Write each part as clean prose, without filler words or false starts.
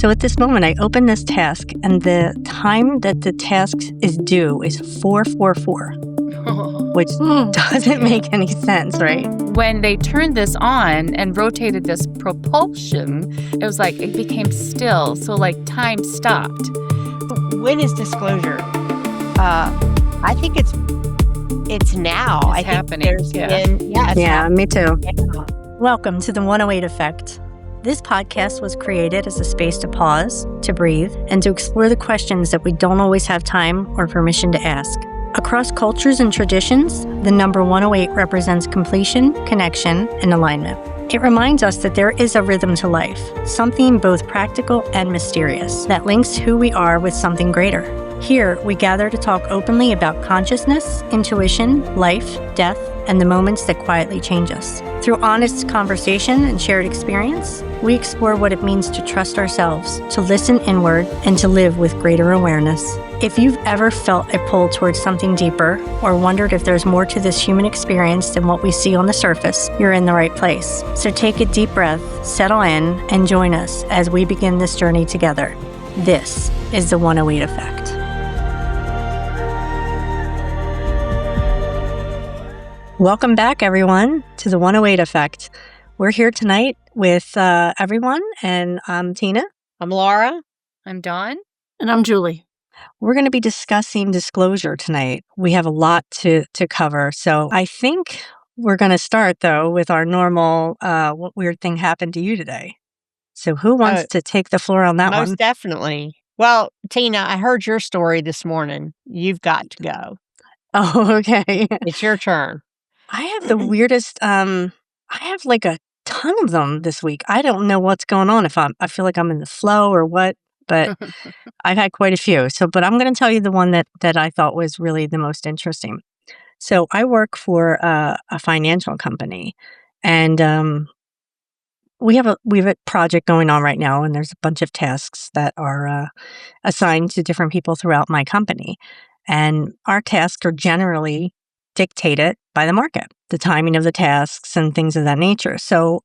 So at this moment, I open this task, and the time that the task is due is 4:44, which doesn't make any sense, right? When they turned this on and rotated this propulsion, it was like it became still. So like time stopped. When is disclosure? I think it's now. It's I think happening. there's been, it's Yeah, happening. me too. Yeah. Welcome to the 108 Effect. This podcast was created as a space to pause, to breathe, and to explore the questions that we don't always have time or permission to ask. Across cultures and traditions, the number 108 represents completion, connection, and alignment. It reminds us that there is a rhythm to life, something both practical and mysterious, that links who we are with something greater. Here, we gather to talk openly about consciousness, intuition, life, death, and the moments that quietly change us. Through honest conversation and shared experience, we explore what it means to trust ourselves, to listen inward, and to live with greater awareness. If you've ever felt a pull towards something deeper, or wondered if there's more to this human experience than what we see on the surface, you're in the right place. So take a deep breath, settle in, and join us as we begin this journey together. This is the 108 Effect. Welcome back, everyone, to the 108 Effect. We're here tonight with everyone, and I'm Tina. I'm Laura. I'm Dawn. And I'm Julie. We're going to be discussing disclosure tonight. We have a lot to cover, so I think we're going to start, though, with our normal what weird thing happened to you today. So who wants to take the floor on that Most one? definitely. Well, Tina, I heard your story this morning. You've got to go. Oh, okay. It's your turn. I have the weirdest, I have like a ton of them this week. I don't know what's going on, I feel like I'm in the flow or what, but I've had quite a few. But I'm going to tell you the one that I thought was really the most interesting. So I work for a financial company, and we have a project going on right now, and there's a bunch of tasks that are assigned to different people throughout my company. And our tasks are generally dictated by the market, the timing of the tasks and things of that nature. So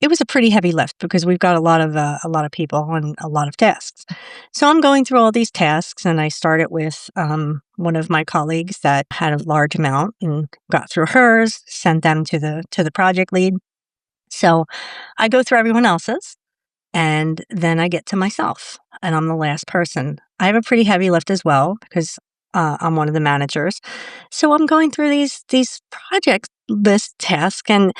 it was a pretty heavy lift because we've got a lot of people and a lot of tasks. So I'm going through all these tasks, and I started with one of my colleagues that had a large amount and got through hers, sent them to the project lead. So I go through everyone else's, and then I get to myself, and I'm the last person. I have a pretty heavy lift as well because I'm one of the managers. So I'm going through these project list tasks, and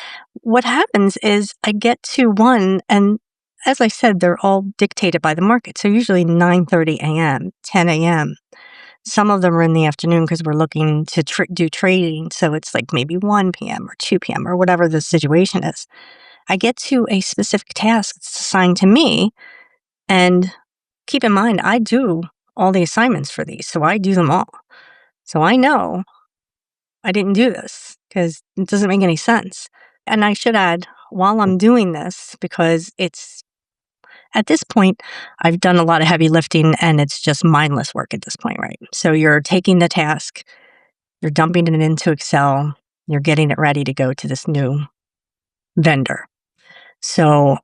what happens is I get to one, and as I said, they're all dictated by the market. So usually 9:30 a.m., 10 a.m. Some of them are in the afternoon because we're looking to do trading. So it's like maybe 1 p.m. or 2 p.m. or whatever the situation is. I get to a specific task that's assigned to me, and keep in mind, I do all the assignments for these, so I do them all. So I know I didn't do this because it doesn't make any sense. And I should add, while I'm doing this, because it's, at this point, I've done a lot of heavy lifting, and it's just mindless work at this point, right? So you're taking the task, you're dumping it into Excel, you're getting it ready to go to this new vendor. So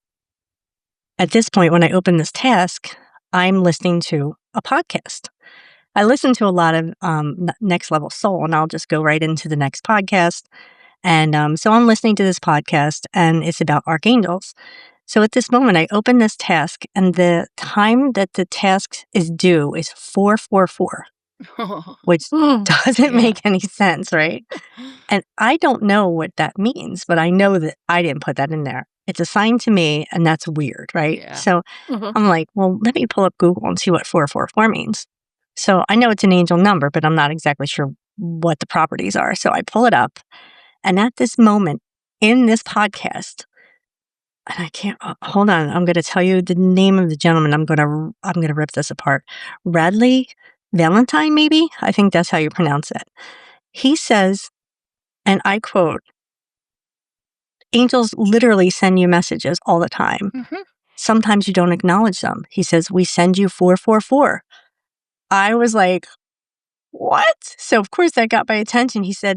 at this point, when I open this task, I'm listening to a podcast. I listen to a lot of Next Level Soul, and I'll just go right into the next podcast. And so I'm listening to this podcast, and it's about archangels. So at this moment, I open this task, and the time that the task is due is 4:44, which doesn't make any sense, right? And I don't know what that means, but I know that I didn't put that in there. It's assigned to me, and that's weird, right? Yeah. So I'm like, well, let me pull up Google and see what 444 means. So I know it's an angel number, but I'm not exactly sure what the properties are. So I pull it up, and at this moment in this podcast, and I can't hold on, I'm going to tell you the name of the gentleman. I'm going to rip this apart. Radley Valentine, maybe? I think that's how you pronounce it. He says, and I quote, "Angels literally send you messages all the time. Sometimes you don't acknowledge them." He says, "We send you 444. I was like, what? So of course that got my attention. He says,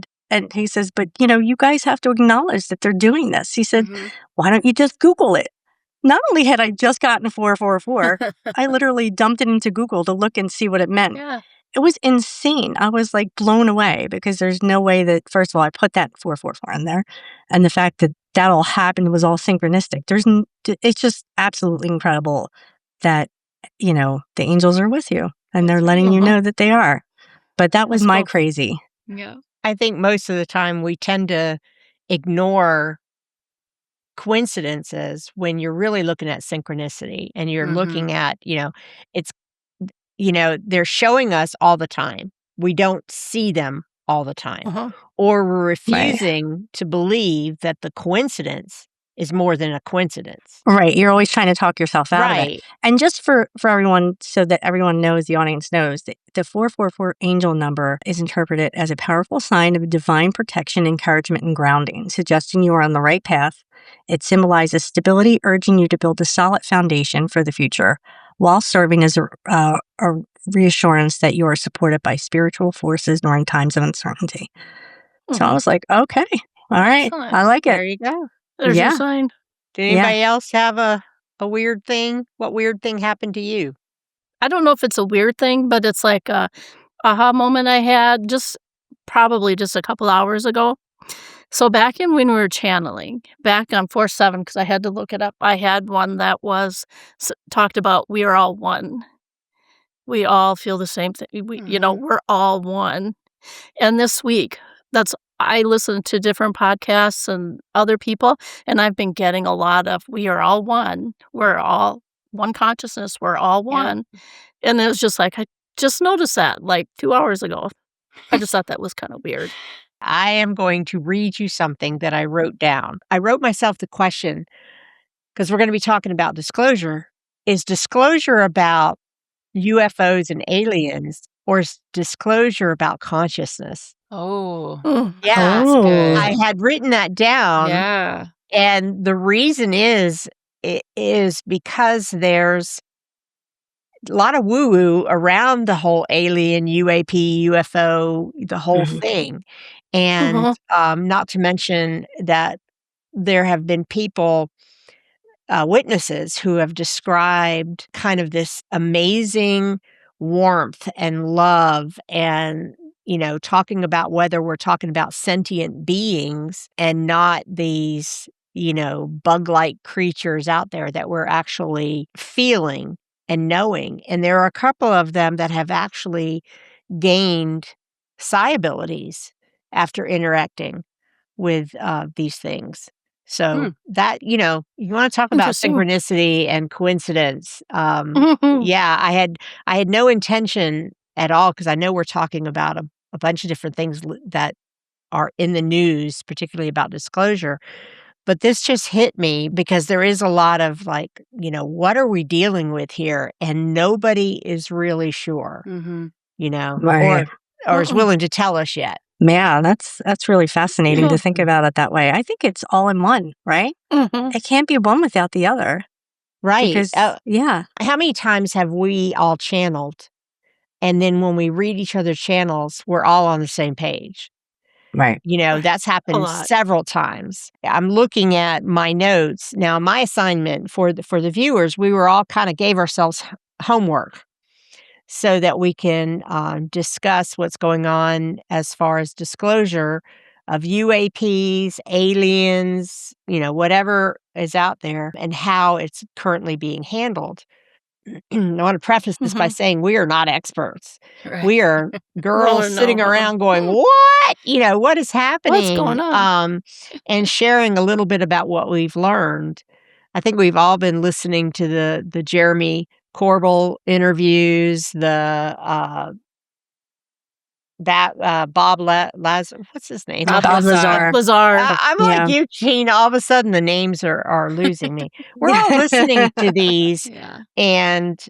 but you guys have to acknowledge that they're doing this. He said, why don't you just Google it? not only had I just gotten 444, I literally dumped it into Google to look and see what it meant. Yeah. It was insane. I was like blown away because there's no way that, first of all, I put that 444 in there. And the fact that that all happened was all synchronistic. It's just absolutely incredible that, the angels are with you and they're letting you know that they are. But that was my crazy. Yeah. I think most of the time we tend to ignore coincidences when you're really looking at synchronicity and you're looking at, it's, they're showing us all the time. We don't see them all the time. Or we're refusing to believe that the coincidence is more than a coincidence. Right. You're always trying to talk yourself out of it. Right. And just for everyone, so that everyone knows, the audience knows, the 444 angel number is interpreted as a powerful sign of divine protection, encouragement, and grounding, suggesting you are on the right path. It symbolizes stability, urging you to build a solid foundation for the future, while serving as a reassurance that you are supported by spiritual forces during times of uncertainty. So I was like, okay, all right, Excellent. I like it. There you go. There's Yeah. your sign. Did anybody else have a weird thing? What weird thing happened to you? I don't know if it's a weird thing, but it's like a aha moment I had probably just a couple hours ago. So back when we were channeling, back on 4/7, because I had to look it up, I had one that talked about we are all one. We all feel the same thing. We're all one. And this week, I listen to different podcasts and other people, and I've been getting a lot of we are all one. We're all one consciousness. We're all one. Yeah. And it was just like, I just noticed that like 2 hours ago. I just thought that was kind of weird. I am going to read you something that I wrote down. I wrote myself the question, because we're going to be talking about disclosure. Is disclosure about UFOs and aliens, or is disclosure about consciousness? Oh. Yeah. That's good. I had written that down. Yeah. And the reason is because there's a lot of woo-woo around the whole alien, UAP, UFO, the whole thing. And not to mention that there have been people, witnesses, who have described kind of this amazing warmth and love and, talking about whether we're talking about sentient beings and not these, bug-like creatures out there that we're actually feeling and knowing. And there are a couple of them that have actually gained psi abilities after interacting with these things. So that, you want to talk about synchronicity and coincidence. Yeah, I had no intention at all, because I know we're talking about a bunch of different things that are in the news, particularly about disclosure. But this just hit me because there is a lot of like, what are we dealing with here? And nobody is really sure, Right. or is willing to tell us yet. Yeah, that's really fascinating to think about it that way. I think it's all in one, right? It can't be one without the other. Right. Because, yeah. How many times have we all channeled? And then when we read each other's channels, we're all on the same page. Right. That's happened several times. I'm looking at my notes. Now, my assignment for the viewers, we were all kind of gave ourselves homework so that we can discuss what's going on as far as disclosure of UAPs, aliens, whatever is out there, and how it's currently being handled. I want to preface this by saying we are not experts. Right. We are girls sitting around going, what? What is happening? What's going on? And sharing a little bit about what we've learned. I think we've all been listening to the Jeremy Corbell interviews, the Bob Lazar, what's his name? Bob Lazar. I'm like you, Kean. All of a sudden, the names are losing me. We're all listening to these, and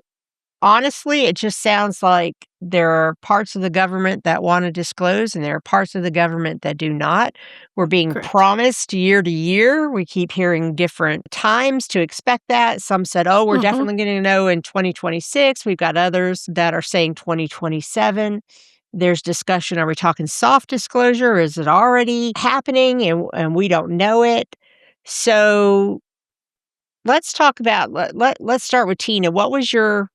honestly, it just sounds like there are parts of the government that want to disclose, and there are parts of the government that do not. We're being promised year to year. We keep hearing different times to expect that. Some said, oh, we're definitely going to know in 2026. We've got others that are saying 2027. There's discussion. Are we talking soft disclosure? Is it already happening and we don't know it? So let's talk about let's start with Tina. What was your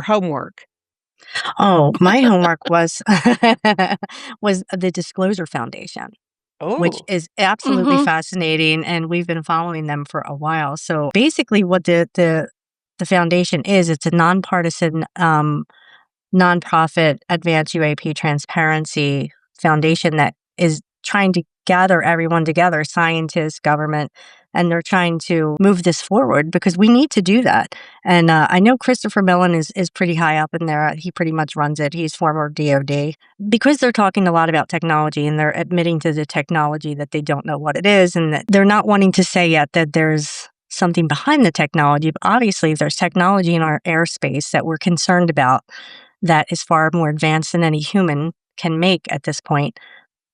homework? Oh, my homework was was the Disclosure Foundation, which Oh, is absolutely Mhm. fascinating, and we've been following them for a while. So basically, what the foundation is, it's a nonpartisan nonprofit advanced UAP transparency foundation that is trying to gather everyone together, scientists, government, and they're trying to move this forward because we need to do that. And I know Christopher Mellon is pretty high up in there. He pretty much runs it. He's former DOD. Because they're talking a lot about technology and they're admitting to the technology that they don't know what it is and that they're not wanting to say yet that there's something behind the technology. But obviously, if there's technology in our airspace that we're concerned about that is far more advanced than any human can make at this point,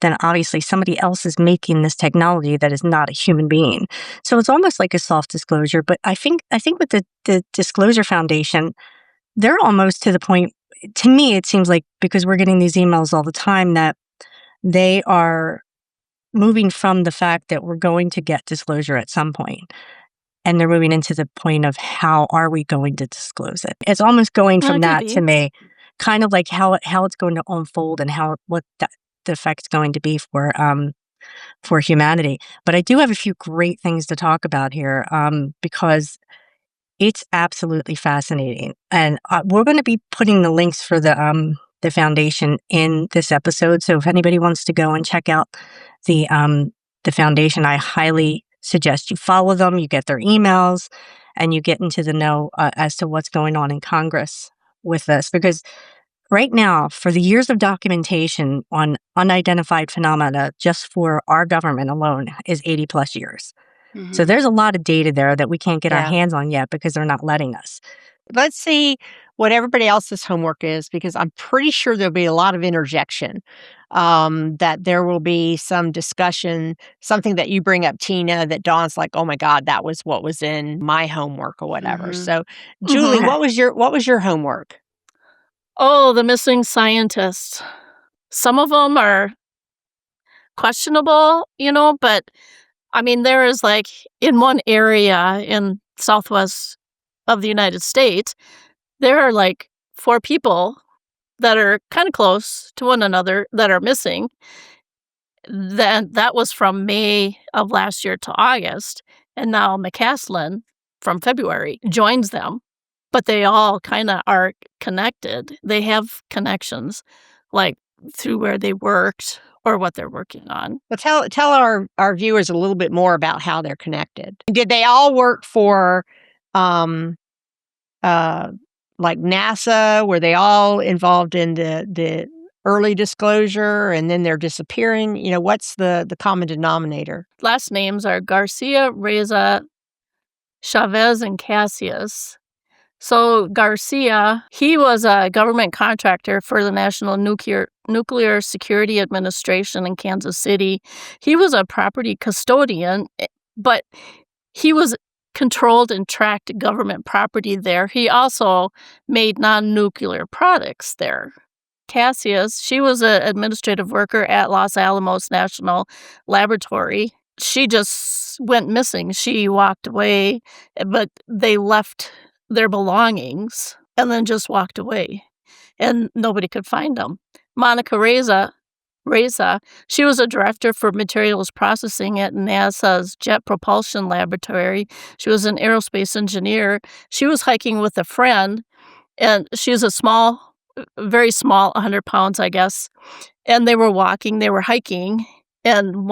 then obviously somebody else is making this technology that is not a human being. So it's almost like a self-disclosure. But I think with the Disclosure Foundation, they're almost to the point, to me, it seems like, because we're getting these emails all the time, that they are moving from the fact that we're going to get disclosure at some point. And they're moving into the point of how are we going to disclose it? It's almost going from Could that to be. me, kind of like how it's going to unfold and what the effect's going to be for humanity. But I do have a few great things to talk about here because it's absolutely fascinating, and we're going to be putting the links for the foundation in this episode. So if anybody wants to go and check out the foundation, I highly suggest you follow them. You get their emails, and you get into the know as to what's going on in Congress with this. Because right now, for the years of documentation on unidentified phenomena, just for our government alone, is 80 plus years. So Mhm. there's a lot of data there that we can't get our yeah. hands on yet because they're not letting us. Let's see what everybody else's homework is because I'm pretty sure there'll be a lot of interjection. That there will be some discussion, something that you bring up, Tina, that Dawn's like, "Oh my God, that was what was in my homework or whatever." Mhm. So, Julie, Mhm. Okay. what was your homework? Oh, the missing scientists. Some of them are questionable, but I mean, there is like in one area in southwest of the United States, there are like 4 people that are kind of close to one another that are missing. Then that was from May of last year to August, and now McCaslin from February joins them, but they all kind of are connected. They have connections, like through where they worked or what they're working on. Well, tell our viewers a little bit more about how they're connected. Did they all work for, um, uh, like NASA? Were they all involved in the early disclosure, and then they're disappearing? What's the common denominator? Last names are Garcia, Reza, Chavez, and Cassius. So Garcia, he was a government contractor for the National Nuclear Security Administration in Kansas City. He was a property custodian, but he was controlled and tracked government property there. He also made non-nuclear products there. Cassius, she was an administrative worker at Los Alamos National Laboratory. She just went missing. She walked away, but they left their belongings and then just walked away, and nobody could find them. Monica Reza, she was a director for materials processing at NASA's Jet Propulsion Laboratory. She was an aerospace engineer. She was hiking with a friend, and she's very small, 100 pounds, I guess. And they were hiking, and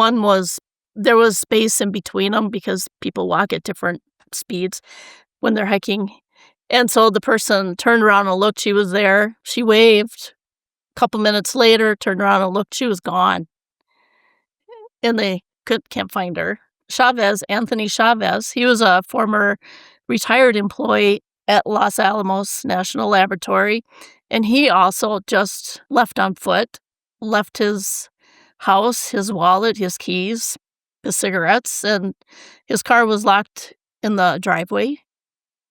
there was space in between them because people walk at different speeds when they're hiking. And so the person turned around and looked, she was there. She waved. A couple minutes later, turned around and looked, she was gone. And they can't find her. Anthony Chavez, he was a former retired employee at Los Alamos National Laboratory, and he also just left on foot, left his house, his wallet, his keys, his cigarettes, and his car was locked in the driveway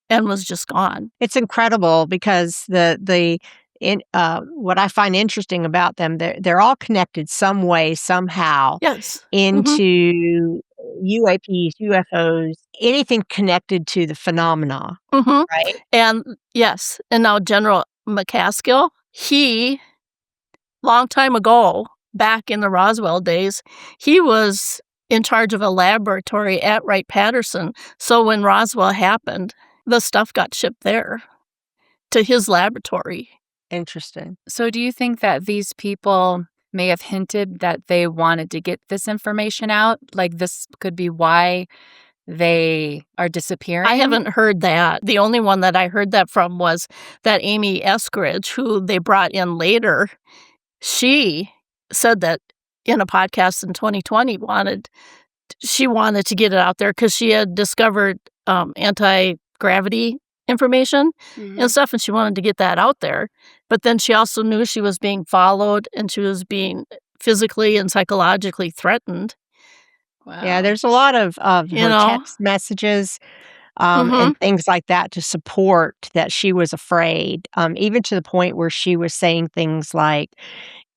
and was just gone. It's incredible because what I find interesting about them, they're all connected some way, somehow Yes. Mhm. into UAPs, UFOs, anything connected to the phenomena, Mhm. right? And yes, and now General McCaskill, he, long time ago, back in the Roswell days, he was in charge of a laboratory at Wright-Patterson. So when Roswell happened, the stuff got shipped there to his laboratory. Interesting. So do you think that these people may have hinted that they wanted to get this information out? Like this could be why they are disappearing? I haven't heard that. The only one that I heard that from was that Amy Eskridge, who they brought in later. She said that in a podcast in 2020 she wanted to get it out there because she had discovered anti-gravity information and stuff, and she wanted to get that out there. But then she also knew she was being followed and she was being physically and psychologically threatened. Wow. Yeah, there's a lot of You her know? text messages Mhm. and things like that to support that she was afraid, even to the point where she was saying things like,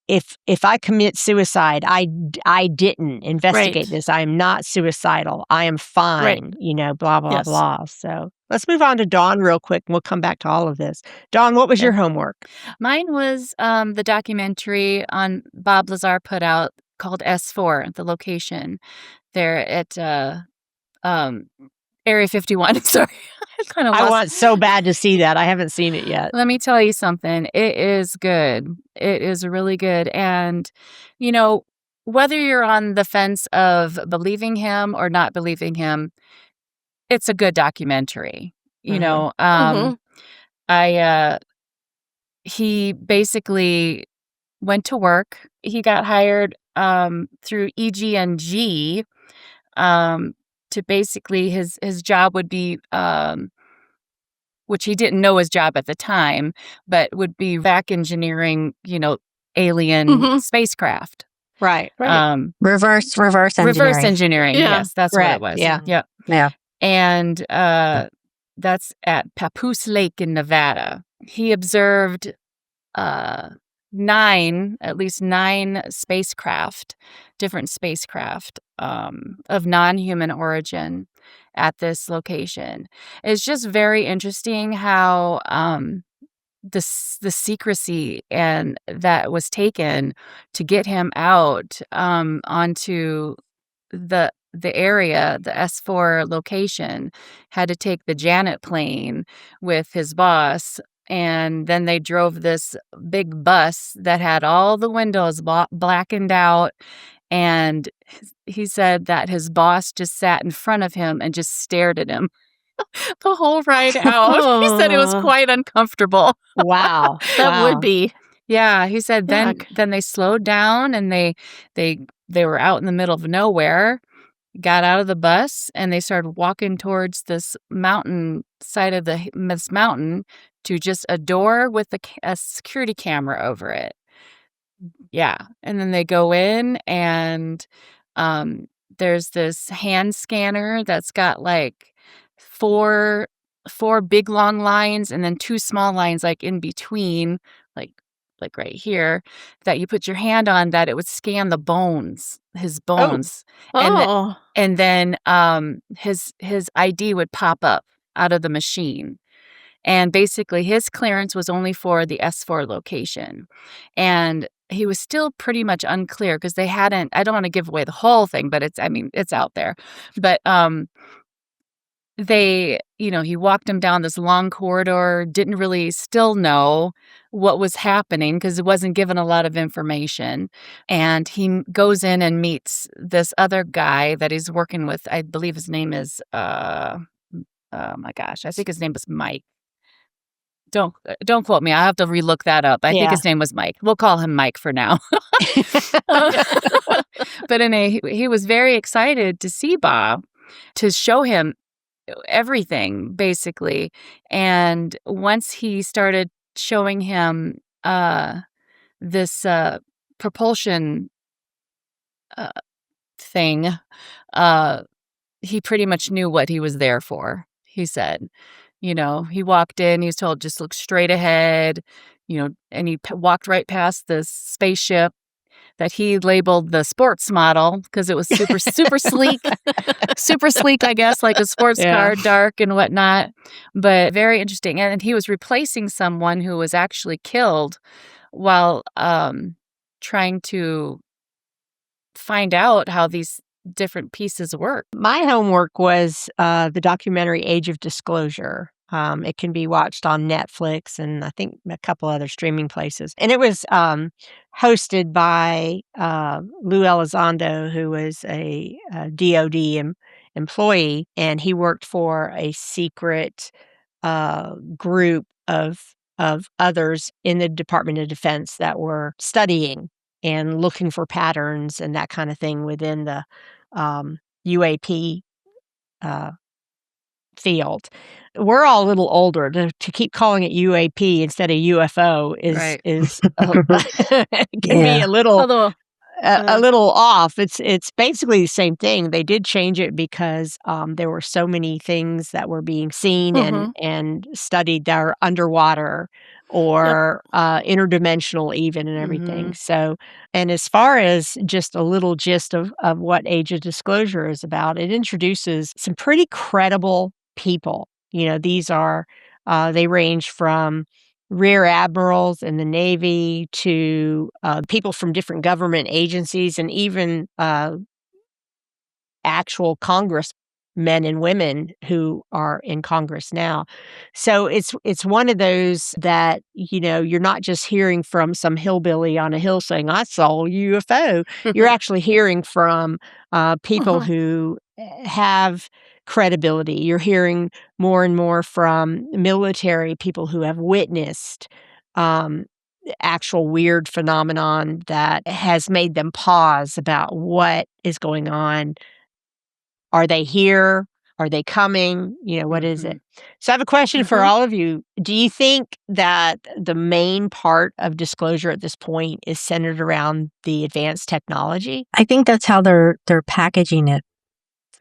if I commit suicide, I didn't investigate Right. this. I am not suicidal. I am fine, blah, blah, Yes. blah. So let's move on to Dawn real quick and we'll come back to all of this. Dawn, what was your homework? Mine was the documentary on Bob Lazar put out called S4, the location there at Area 51. Sorry, I kind of I lost. want so bad to see that. I haven't seen it yet. Let me tell you something. It is good. It is really good. And, whether you're on the fence of believing him or not believing him, it's a good documentary. Mhm. He basically went to work. He got hired through EG&G to basically his job would be which he didn't know his job at the time, but would be back engineering, alien Mhm. spacraft. Right. Reverse engineering. Reverse engineering. Yeah. Yes, that's Correct, what it was. yeah. Yep. Yeah. And that's at Papoose Lake in Nevada. He observed at least nine different spacecraft of non-human origin at this location. It's just very interesting how the secrecy and that was taken to get him out onto the area, the S4 location, had to take the Janet plane with his boss. And then they drove this big bus that had all the windows blackened out. And he said that his boss just sat in front of him and just stared at him the whole ride out. He said it was quite uncomfortable. Wow. That would be. Yeah, he said Yuck. then they slowed down and they were out in the middle of nowhere, got out of the bus, and they started walking towards this mountain side of this mountain to just a door with a security camera over it. Yeah, and then they go in and there's this hand scanner that's got like four big long lines and then two small lines like in between, like right here, that you put your hand on, that it would scan the bones, his bones. Oh. And then his ID would pop up out of the machine. And basically his clearance was only for the S4 location. And he was still pretty much unclear because they hadn't, I don't want to give away the whole thing, but it's out there. But he walked him down this long corridor, didn't really still know what was happening because it wasn't given a lot of information. And he goes in and meets this other guy that he's working with. I believe his name is, oh my gosh, I think his name was Mike. Don't quote me. I have to relook that up. I think his name was Mike. We'll call him Mike for now. But he was very excited to see Bob, to show him everything, basically. And once he started showing him this propulsion thing, he pretty much knew what he was there for, he said. He walked in, he was told, just look straight ahead, and he walked right past this spaceship that he labeled the sports model because it was super sleek, super sleek, I guess, like a sports car, dark and whatnot. But very interesting. And he was replacing someone who was actually killed while trying to find out how these different pieces work. My homework was the documentary Age of Disclosure. It can be watched on Netflix and I think a couple other streaming places. And it was hosted by Lou Elizondo, who was a DOD employee, and he worked for a secret group of others in the Department of Defense that were studying and looking for patterns and that kind of thing within the UAP field. We're all a little older to keep calling it UAP instead of UFO Right. is can be a little Although, a little off. It's basically the same thing. They did change it because there were so many things that were being seen and studied that are underwater or interdimensional even and everything. So, and as far as just a little gist of what Age of Disclosure is about, it introduces some pretty credible people. You know, these are they range from rear admirals in the Navy to people from different government agencies and even actual congressmen and women who are in Congress now. So it's one of those that, you know, you're not just hearing from some hillbilly on a hill saying, I saw a UFO. You're actually hearing from people who have credibility. You're hearing more and more from military people who have witnessed actual weird phenomenon that has made them pause about what is going on. Are they here? Are they coming? You know, what is it? So I have a question for all of you. Do you think that the main part of disclosure at this point is centered around the advanced technology? I think that's how they're packaging it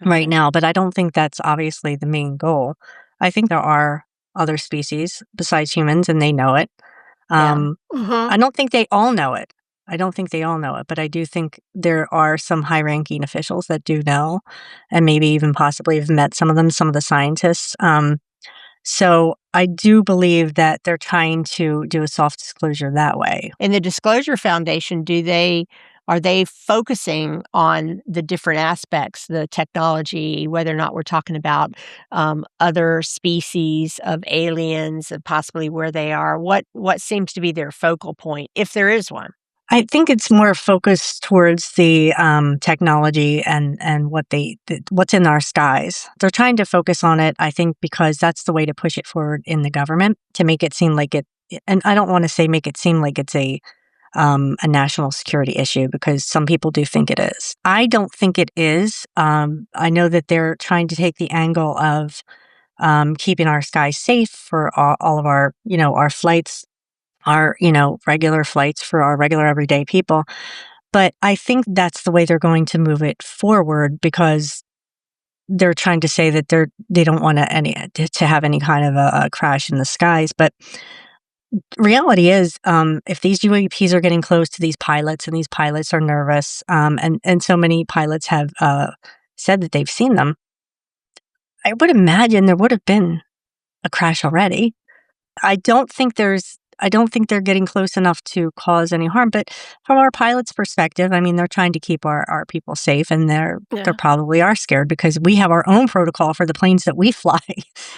right now, but I don't think that's obviously the main goal. I think there are other species besides humans, and they know it. I don't think they all know it. But I do think there are some high-ranking officials that do know, and maybe even possibly have met some of them, some of the scientists. So I do believe that they're trying to do a soft disclosure that way. In the Disclosure Foundation, are they focusing on the different aspects, the technology, whether or not we're talking about other species of aliens and possibly where they are? What seems to be their focal point, if there is one? I think it's more focused towards the technology and what's in our skies. They're trying to focus on it, I think, because that's the way to push it forward in the government, to make it seem like it. And I don't want to say make it seem like it's a national security issue, because some people do think it is. I don't think it is. I know that they're trying to take the angle of keeping our skies safe for all of our, our flights, our, regular flights for our regular everyday people. But I think that's the way they're going to move it forward, because they're trying to say that they don't want to have any kind of a crash in the skies. But reality is, if these UAPs are getting close to these pilots and these pilots are nervous, and so many pilots have said that they've seen them, I would imagine there would have been a crash already. I don't think they're getting close enough to cause any harm. But from our pilot's perspective, I mean, they're trying to keep our people safe, and they're probably are scared, because we have our own protocol for the planes that we fly.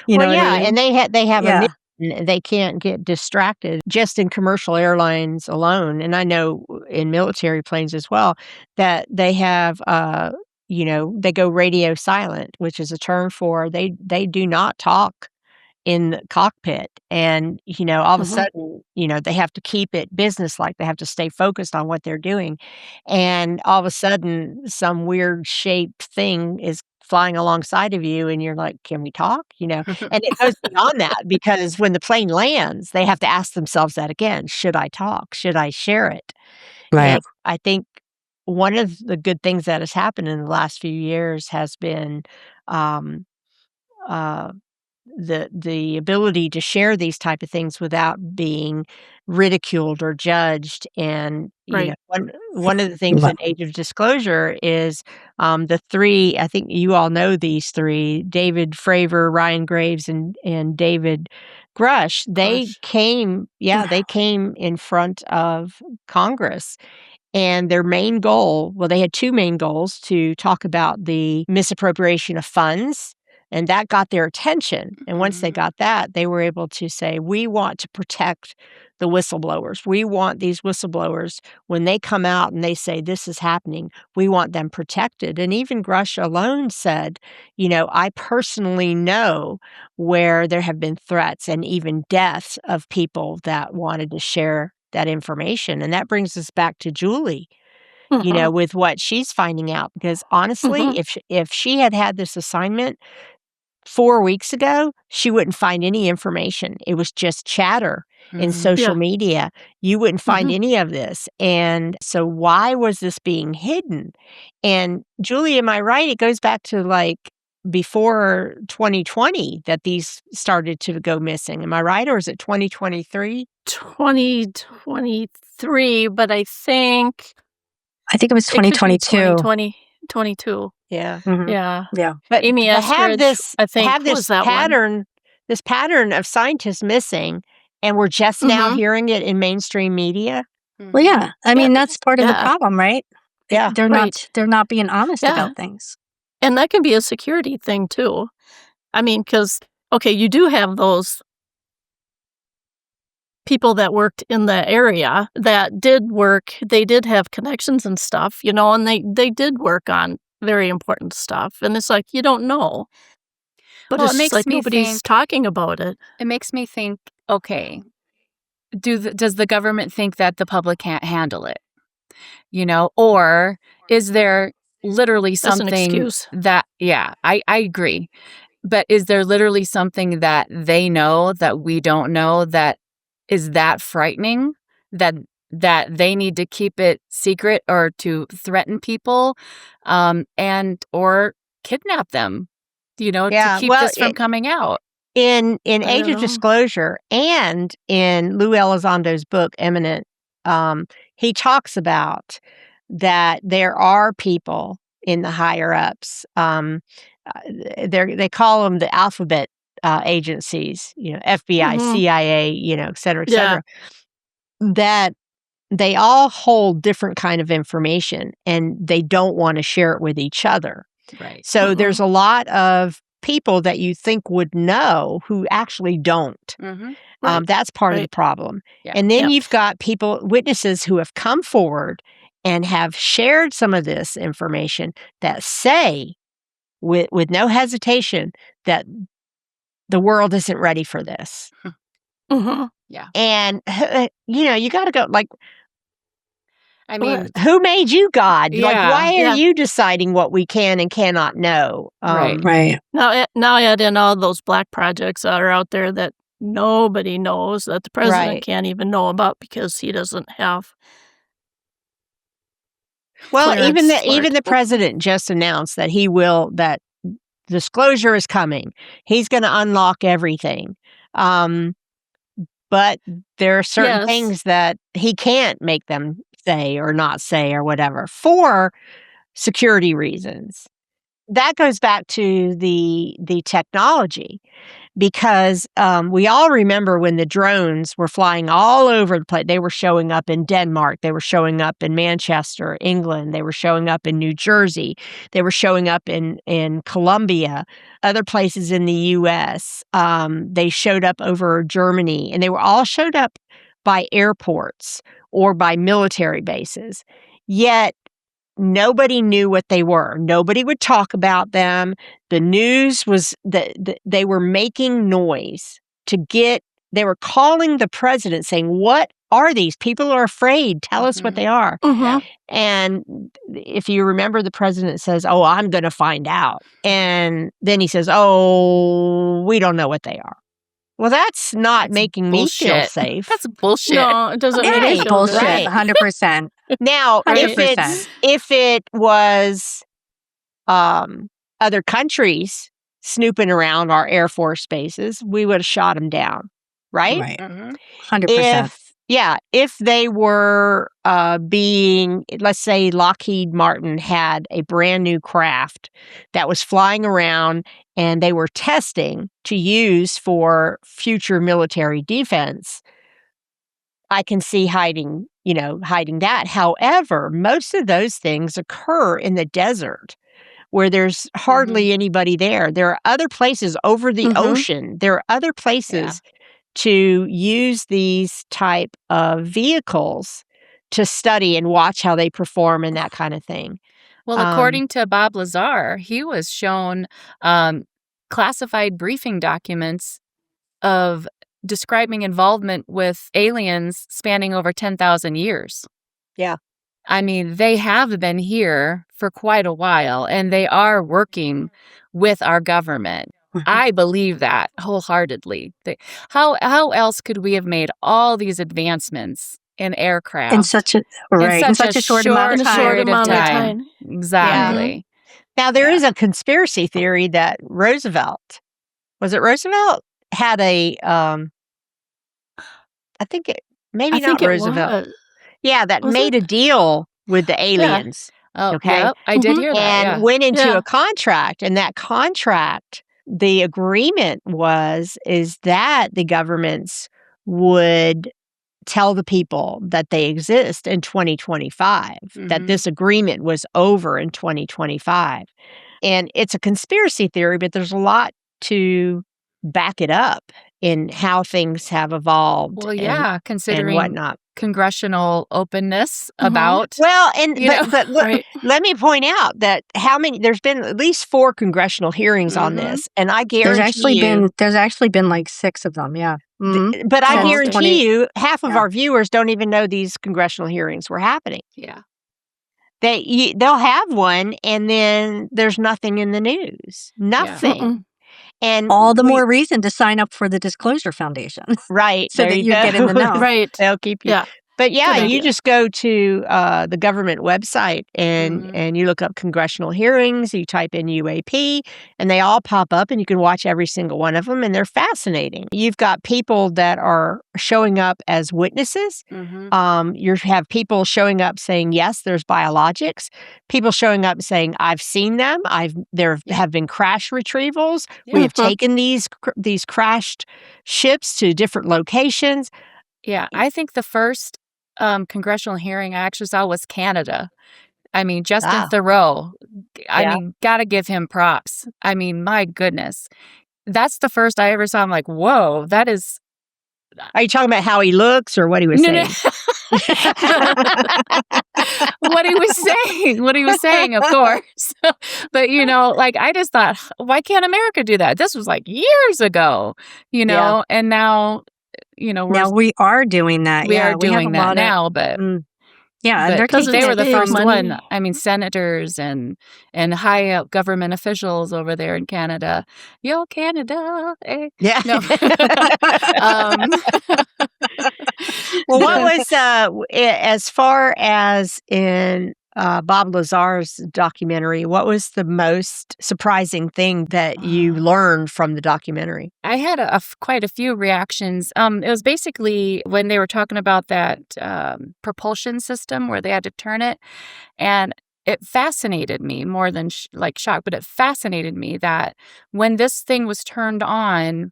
You know what I mean? And they have a mission. They can't get distracted just in commercial airlines alone. And I know in military planes as well that they have, they go radio silent, which is a term for they do not talk in the cockpit. And, all of a sudden, they have to keep it businesslike. They have to stay focused on what they're doing. And all of a sudden, some weird shaped thing is flying alongside of you, and you're like, can we talk? And it goes beyond that, because when the plane lands, they have to ask themselves that again. Should I talk? Should I share it? Right. And I think one of the good things that has happened in the last few years has been the ability to share these type of things without being ridiculed or judged. And Right. one of the things in Age of Disclosure is the three. I think you all know these three: David Fravor, Ryan Graves, and David Grusch. They came in front of Congress. And their main goal, well, they had two main goals: to talk about the misappropriation of funds, and that got their attention. And once they got that, they were able to say, we want to protect the whistleblowers. We want these whistleblowers, when they come out and they say this is happening, we want them protected. And even Grusch alone said, I personally know where there have been threats and even deaths of people that wanted to share that information. And that brings us back to Julie, with what she's finding out. Because honestly, if she had this assignment 4 weeks ago, she wouldn't find any information. It was just chatter in social media. You wouldn't find any of this. And so why was this being hidden? And Julie, am I right? It goes back to like before 2020 that these started to go missing. Am I right? Or is it 2023? 2023, but I think it was 2022. 2022. Yeah. Yeah. But Amy to have Eskridge, this I think, was that one. this pattern of scientists missing, and we're just now hearing it in mainstream media. Well, yeah. I mean, that's part of the problem, right? Yeah. They're not being honest about things. And that can be a security thing too. I mean, because you do have those people that worked in the area that did work. They did have connections and stuff, and they did work on very important stuff. And it's like, you don't know. But it's just like nobody's talking about it. It makes me think, okay, does the government think that the public can't handle it? Or is there literally something That's an excuse. that, I agree. But is there literally something that they know that we don't know that is that frightening that they need to keep it secret or to threaten people and or kidnap them, to keep this from coming out? In Age of Disclosure and in Lou Elizondo's book, Eminent, he talks about that there are people in the higher ups. They call them the alphabet agencies, FBI, CIA, et cetera, that they all hold different kind of information and they don't want to share it with each other. Right. So there's a lot of people that you think would know who actually don't. That's part of the problem. Yeah. And then you've got witnesses who have come forward and have shared some of this information that say with no hesitation that the world isn't ready for this. Yeah. And, you got to go, like, I mean, who made you God? Yeah. Like, why are you deciding what we can and cannot know? Right. Now add in all those black projects that are out there that nobody knows, that the president can't even know about because he doesn't have. Well, even the president just announced that that disclosure is coming. He's going to unlock everything. But there are certain things that he can't make them say or not say or whatever for security reasons. That goes back to the technology, because we all remember when the drones were flying all over the place. They were showing up in Denmark. They were showing up in Manchester, England. They were showing up in New Jersey. They were showing up in Colombia, other places in the U.S. They showed up over Germany, and they were all showed up by airports or by military bases. Yet nobody knew what they were. Nobody would talk about them. The news was that they were making noise they were calling the president saying, what are these? People are afraid. Tell us what they are. And if you remember, the president says, oh, I'm going to find out. And then he says, oh, we don't know what they are. Well, that's not making me feel safe. That's bullshit. No, it doesn't. It is bullshit. Right. 100%. Now, 100%. if it was other countries snooping around our Air Force bases, we would have shot them down, right? Right. Mhm. 100%. If they were let's say Lockheed Martin had a brand new craft that was flying around and they were testing to use for future military defense, I can see hiding that. However, most of those things occur in the desert where there's hardly anybody there. There are other places over the ocean. There are other places to use these type of vehicles to study and watch how they perform and that kind of thing. Well, according to Bob Lazar, he was shown classified briefing documents of describing involvement with aliens spanning over 10,000 years. Yeah. I mean, they have been here for quite a while, and they are working with our government. I believe that wholeheartedly. How else could we have made all these advancements in aircraft in such a short amount of time? Exactly. Now, there is a conspiracy theory that Roosevelt had a, I think Roosevelt. That made a deal with the aliens. Oh, okay. Yep, I did hear that. And went into a contract, and that contract, the agreement is that the governments would tell the people that they exist in 2025, that this agreement was over in 2025. And it's a conspiracy theory, but there's a lot to back it up in how things have evolved. Well, considering and whatnot. Congressional openness about. Well, but let me point out that there's been at least 4 congressional hearings on this, and I guarantee there's actually been like 6 of them. Yeah. But I guarantee you, half of our viewers don't even know these congressional hearings were happening. Yeah. They'll have one, and then there's nothing in the news. Nothing. Yeah. And all the more reason to sign up for the Disclosure Foundation. Right. So that you get in the know. Right. They'll keep you. Yeah. But you just go to the government website and you look up congressional hearings, you type in UAP, and they all pop up, and you can watch every single one of them, and they're fascinating. You've got people that are showing up as witnesses. You have people showing up saying, yes, there's biologics. People showing up saying, I've seen them. There have been crash retrievals. We have taken these crashed ships to different locations. Yeah, I think the first congressional hearing I actually saw was Canada. I mean, Justin Thoreau. I mean, gotta give him props. I mean, my goodness. That's the first I ever saw. I'm like, whoa, that is... Are you talking about how he looks or what he was saying? What he was saying, of course. But, I just thought, why can't America do that? This was like years ago, and now... now we are doing that. We are doing that now, but because they were the first one. I mean, senators and high government officials over there in Canada. Yo, Canada! Eh? Yeah. No. Well, what was as far as in Bob Lazar's documentary, what was the most surprising thing that you learned from the documentary? I had quite a few reactions. It was basically when they were talking about that propulsion system where they had to turn it, and it fascinated me more than shock, but it fascinated me that when this thing was turned on,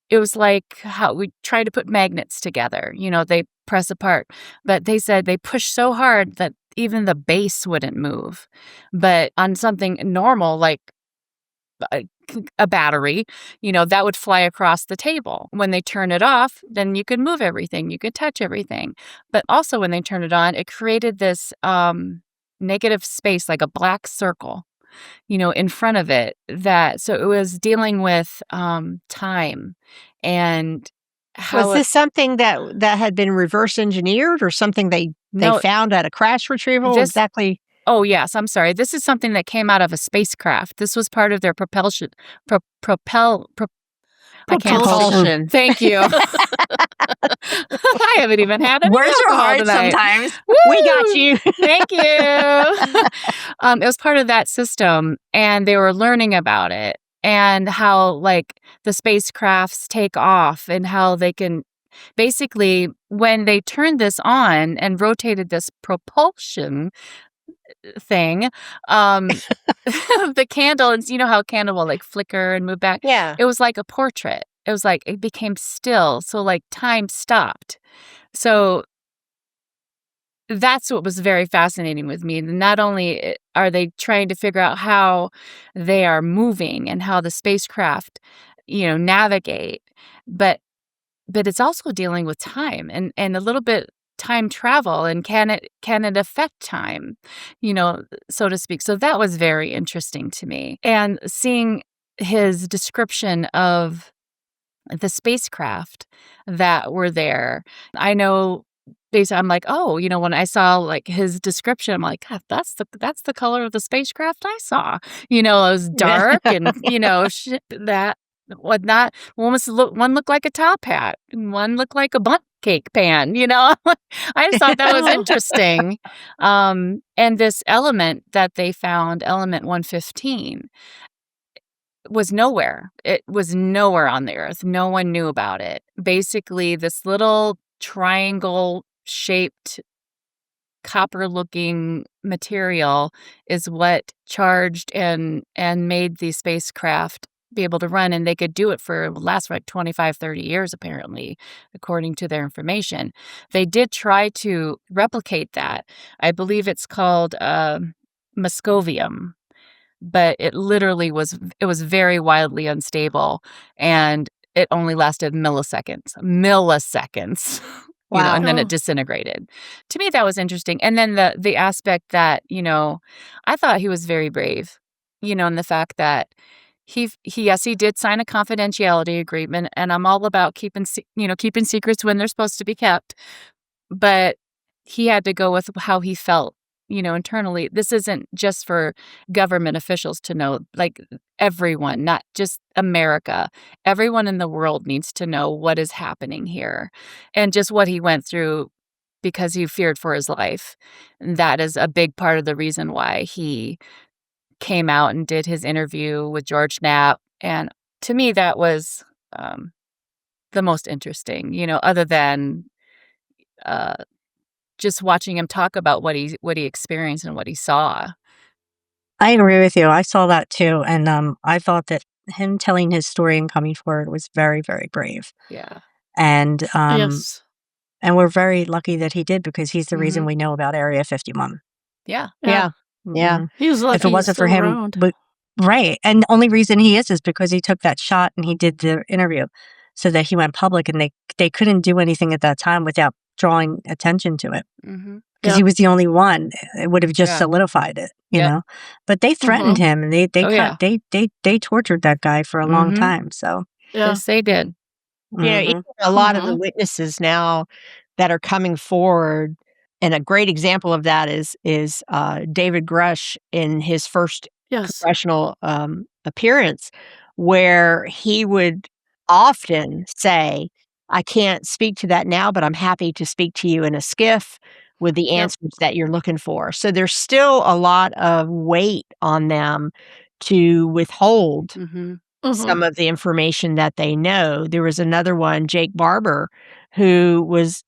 it was like how we try to put magnets together. They press apart, but they said they pushed so hard that even the base wouldn't move. But on something normal, like a battery, that would fly across the table. When they turn it off, then you could move everything. You could touch everything. But also when they turn it on, it created this negative space, like a black circle, in front of it. So it was dealing with time and how... Was this something that had been reverse engineered or something they found at a crash retrieval? Exactly. Oh, yes. I'm sorry. This is something that came out of a spacecraft. This was part of their propulsion. Propulsion. Thank you. I haven't even had any words are hard tonight. Sometimes. Woo! We got you. Thank you. It was part of that system, and they were learning about it. and how like the spacecrafts take off and how they can basically, when they turned this on and rotated this propulsion thing, the candle, and you know how a candle will like flicker and move back. Yeah. It was like a portrait. It was like it became still, so like time stopped. So that's what was very fascinating with me. Not only are they trying to figure out how they are moving and how the spacecraft, navigate, but it's also dealing with time and a little bit time travel, and can it affect time, so to speak. So that was very interesting to me. And seeing his description of the spacecraft that were there, I know basically I'm like, oh, when I saw like his description, I'm like, God, that's the color of the spacecraft I saw. It was dark and shit that whatnot. One looked like a top hat, and one looked like a bundt cake pan. I just thought that was interesting. And this element that they found, element 115, was nowhere. It was nowhere on the Earth. No one knew about it. Basically, this little triangle-shaped copper-looking material is what charged and made the spacecraft be able to run, and they could do it last for like 25, 30 years, apparently, according to their information. They did try to replicate that. I believe it's called Moscovium, but it literally was very wildly unstable, and it only lasted milliseconds. Wow. And then it disintegrated. To me, that was interesting. And then the aspect that, I thought he was very brave, in the fact that he did sign a confidentiality agreement, and I'm all about keeping secrets when they're supposed to be kept. But he had to go with how he felt, internally. This isn't just for government officials to know, like everyone, not just America. Everyone in the world needs to know what is happening here and just what he went through because he feared for his life. And that is a big part of the reason why he came out and did his interview with George Knapp. And to me, that was the most interesting, other than just watching him talk about what he experienced and what he saw. I agree with you. I saw that too. And I thought that him telling his story and coming forward was very, very brave. Yeah. And Yes. and we're very lucky that he did, because he's the reason Mhm. we know about Area 51. Yeah. Yeah. Yeah. Mhm. He was lucky If it wasn't for he's still him, around. right. And the only reason he is because he took that shot and he did the interview, so that he went public, and they couldn't do anything at that time without drawing attention to it, Mm-hmm. because Yeah. he was the only one. It would have just Yeah. solidified it, Yep. know. But they threatened him, and they Oh, yeah. they tortured that guy for a long Mhm. time. So Yeah. Yes, they did. mhm. Even a lot of the Mhm. witnesses now that are coming forward, and a great example of that is David Grusch in his first Yes. Congressional appearance, where he would often say, "I can't speak to that now, but I'm happy to speak to you in a skiff with the Yep. answers that you're looking for." So there's still a lot of weight on them to withhold Mm-hmm. Mhm. some of the information that they know. There was another one, Jake Barber, who was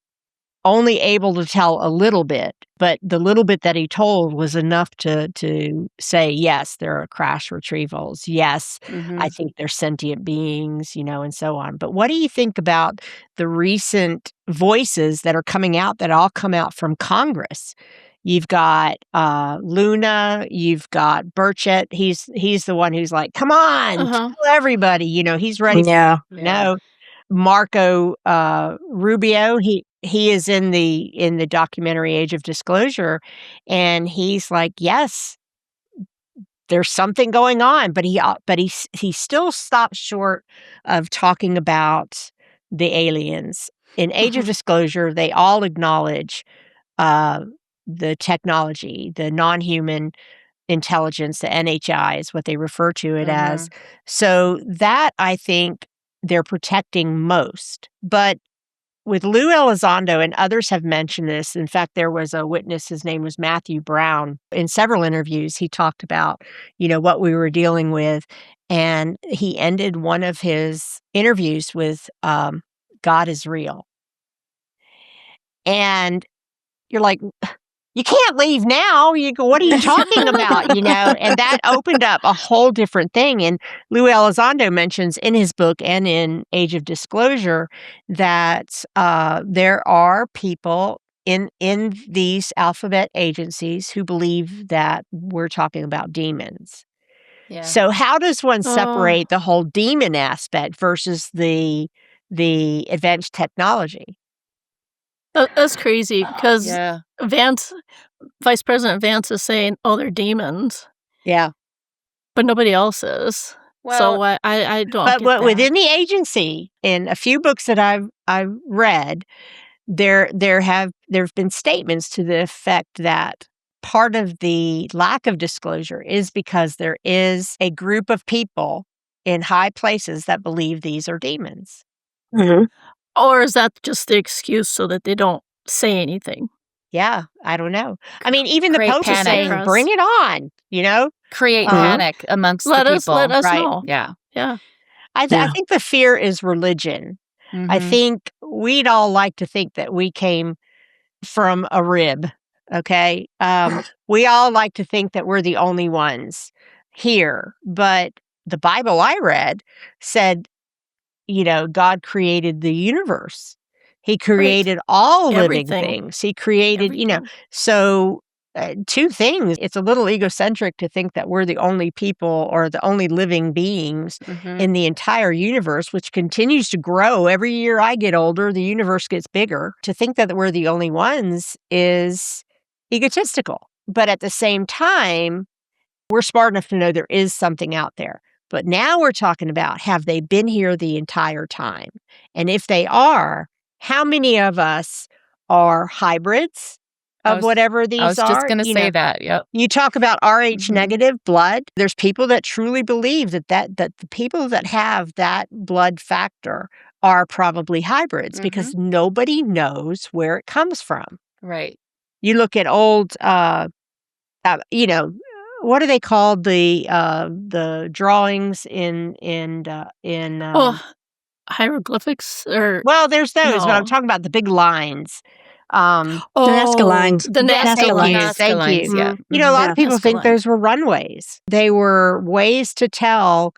only able to tell a little bit, but the little bit that he told was enough to say, yes, there are crash retrievals. Yes, Mm-hmm. I think they're sentient beings, and so on. But what do you think about the recent voices that are coming out that all come out from Congress? You've got Luna, you've got Burchett. He's the one who's like, come on, Uh-huh. tell everybody, he's ready. Yeah. No. Marco Rubio, he is in the documentary Age of Disclosure, and he's like, yes, there's something going on, but he still stops short of talking about the aliens. In Age of Mhm. Disclosure, they all acknowledge the technology, the non-human intelligence, the NHI is what they refer to it as. So that, I think, they're protecting most. But with Lou Elizondo, and others have mentioned this, in fact, there was a witness, his name was Matthew Brown. In several interviews, he talked about, what we were dealing with. And he ended one of his interviews with God is real. And you're like, you can't leave now. You go, what are you talking about? And that opened up a whole different thing. And Lou Elizondo mentions in his book and in Age of Disclosure that there are people in these alphabet agencies who believe that we're talking about demons. Yeah. So how does one separate the whole demon aspect versus the advanced technology? That's crazy because Yeah. Vice President Vance is saying, "Oh, they're demons," Yeah. but nobody else is. Well, So I don't But get that. within the agency, in a few books that I've read, there've been statements to the effect that part of the lack of disclosure is because there is a group of people in high places that believe these are demons. Mhm. Or is that just the excuse so that they don't say anything? Yeah, I don't know. I mean, even the Create Pope is panic. saying, "Bring it on," Create Uh-huh. panic amongst Let the us people. let us Right. know. Yeah. Yeah. I Yeah. think the fear is religion. I Mhm. think we'd all like to think that we came from a rib, okay? We all like to think that we're the only ones here, but the Bible I read said, God created the universe. He created all living Everything. things. He created, Everything. so two things. It's a little egocentric to think that we're the only people or the only living beings Mhm. in the entire universe, which continues to grow. Every year I get older, the universe gets bigger. To think that we're the only ones is egotistical. But at the same time, we're smart enough to know there is something out there. But now we're talking about, have they been here the entire time? And if they are, how many of us are hybrids of whatever I these was just are? going to say that. Yep. You talk about RH Mhm. negative blood. There's people that truly believe that the people that have that blood factor are probably hybrids because nobody knows where it comes from. Right. You look at old, what are they called? The drawings in Hieroglyphics or well, there's those, but I'm no. talking about the big lines. The Nazca lines. The Yes, Nazca thank you, lines. thank lines, you. yeah. A lot Yeah. of people Nazca think lines. those were runways. They were ways to tell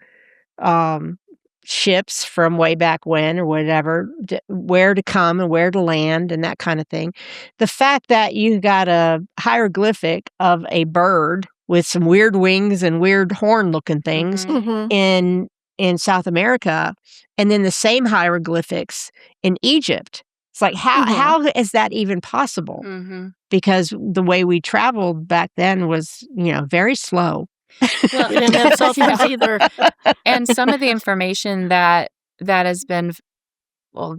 ships from way back when or whatever, where to come and where to land and that kind of thing. The fact that you got a hieroglyphic of a bird with some weird wings and weird horn looking things Mhm. in South America, and then the same hieroglyphics in Egypt. It's like, how is that even possible? Mhm. Because the way we traveled back then was, very slow. Well, We didn't have cell phones yeah. either. And some of the information that has been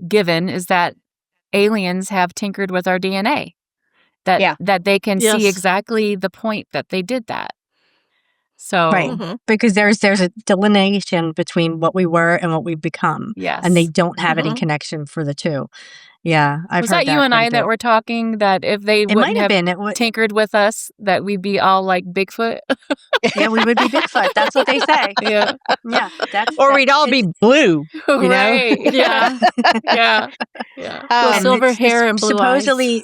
given is that aliens have tinkered with our DNA. Yeah. That they can see Yes. exactly the point that they did that. So Right. Mhm. Because there's a delineation between what we were and what we've become. yes. And they don't have any Mhm. connection for the two. Yeah, I've Was heard that you and quite a I that bit. were talking that if they It might wouldn't have have been. tinkered with us, that we'd be all like Bigfoot? Yeah, we would be Bigfoot. That's what they say. Yeah. Yeah, Or we'd all be blue, Right. Yeah. Yeah. Yeah. With Um, silver it's hair and blue eyes.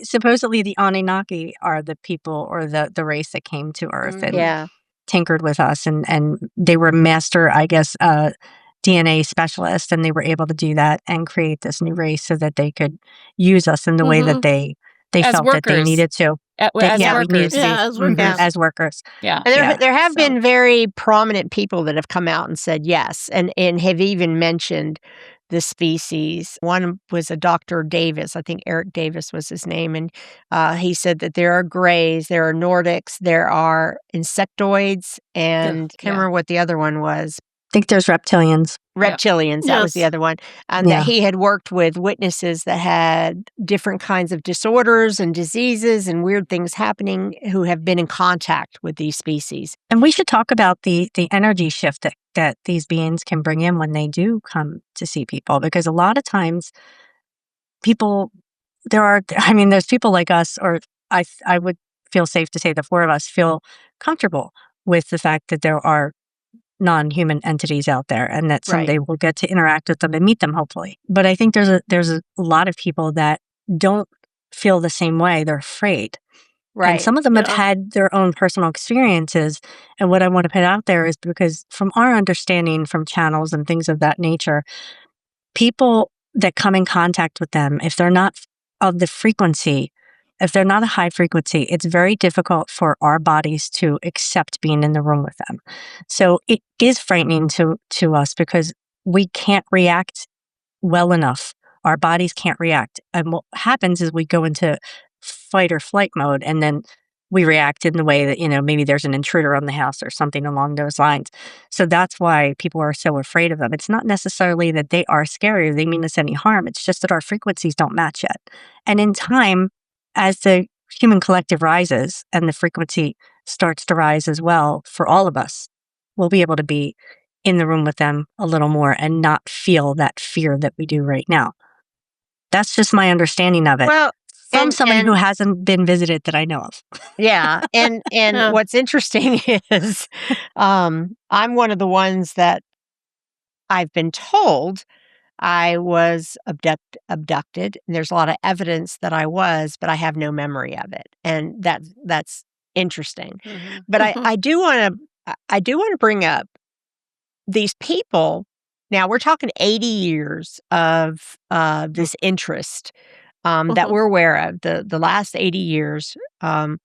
supposedly the Anunnaki are the people or the race that came to Earth and yeah. tinkered with us, and they were master, I guess, DNA specialists, and they were able to do that and create this new race so that they could use us in the way that they As felt that they workers. needed to. As We needed workers. to be Yeah, as workers. as workers. Yeah. And there have So- been very prominent people that have come out and said yes, and have even mentioned the species. One was a Dr. Davis, I think Eric Davis was his name, and he said that there are grays, there are Nordics, there are insectoids, and can't remember what the other one was. I think there's reptilians. Reptilians, that was the Yes. other one. Yeah. That he had worked with witnesses that had different kinds of disorders and diseases and weird things happening who have been in contact with these species. And we should talk about the energy shift that these beings can bring in when they do come to see people, because a lot of times there's people like us, or I would feel safe to say the four of us feel comfortable with the fact that there are non-human entities out there, and that someday Right. we'll get to interact with them and meet them, hopefully. But I think there's a lot of people that don't feel the same way. They're afraid. And Right. some of them have Yeah. had their own personal experiences. And what I want to put out there is because from our understanding from channels and things of that nature, people that come in contact with them, if they're not of the frequency, if they're not a high frequency, it's very difficult for our bodies to accept being in the room with them. So it is frightening to us because we can't react well enough. Our bodies can't react. And what happens is we go into fight or flight mode, and then we react in the way that, maybe there's an intruder on the house or something along those lines. So that's why people are so afraid of them. It's not necessarily that they are scary or they mean us any harm. It's just that our frequencies don't match yet. And in time, as the human collective rises and the frequency starts to rise as well for all of us, we'll be able to be in the room with them a little more and not feel that fear that we do right now. That's just my understanding of it. Well, from somebody who hasn't been visited that I know of. Yeah. And what's interesting is I'm one of the ones that I've been told I was abducted. And there's a lot of evidence that I was, but I have no memory of it. And that's interesting. Mhm. But I do want to bring up these people. Now we're talking 80 years of this interest that we're aware of, the last 80 years of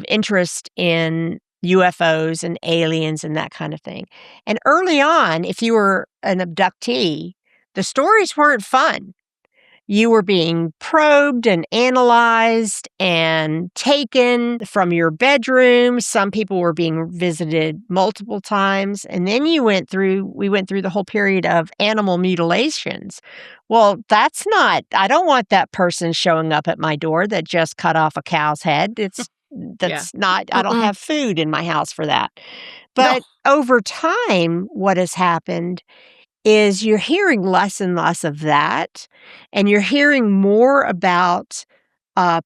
interest in UFOs and aliens and that kind of thing. And early on, if you were an abductee, the stories weren't fun. You were being probed and analyzed and taken from your bedroom. Some people were being visited multiple times. And then we went through the whole period of animal mutilations. Well, I don't want that person showing up at my door that just cut off a cow's head. That's not, I don't have food in my house for that. But over time, what has happened is you're hearing less and less of that, and you're hearing more about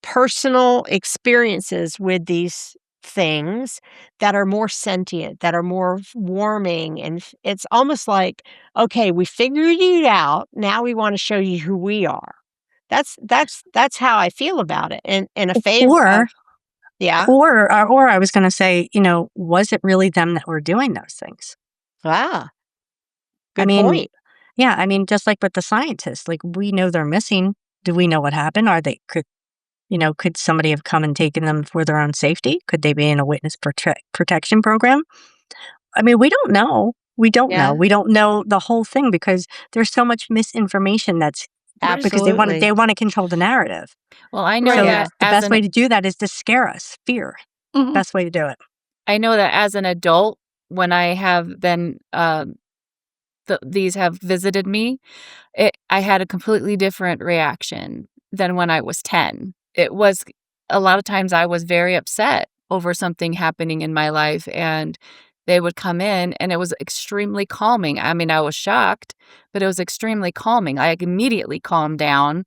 personal experiences with these things that are more sentient, that are more warming, and it's almost like, okay, we figured you out. Now we want to show you who we are. That's how I feel about it. And a favor, Or I was going to say, was it really them that were doing those things? Good point. Yeah, just like with the scientists, like we know they're missing. Do we know what happened? Could somebody have come and taken them for their own safety? Could they be in a witness protection program? We don't know. We don't know. We don't know the whole thing because there's so much misinformation because they want to control the narrative. Well, I know that the best way to do that is to scare us. Fear. Best way to do it. I know that as an adult, when I have been these have visited me, I had a completely different reaction than when I was 10. It was a lot of times I was very upset over something happening in my life, and they would come in, and it was extremely calming. I was shocked, but it was extremely calming. I immediately calmed down,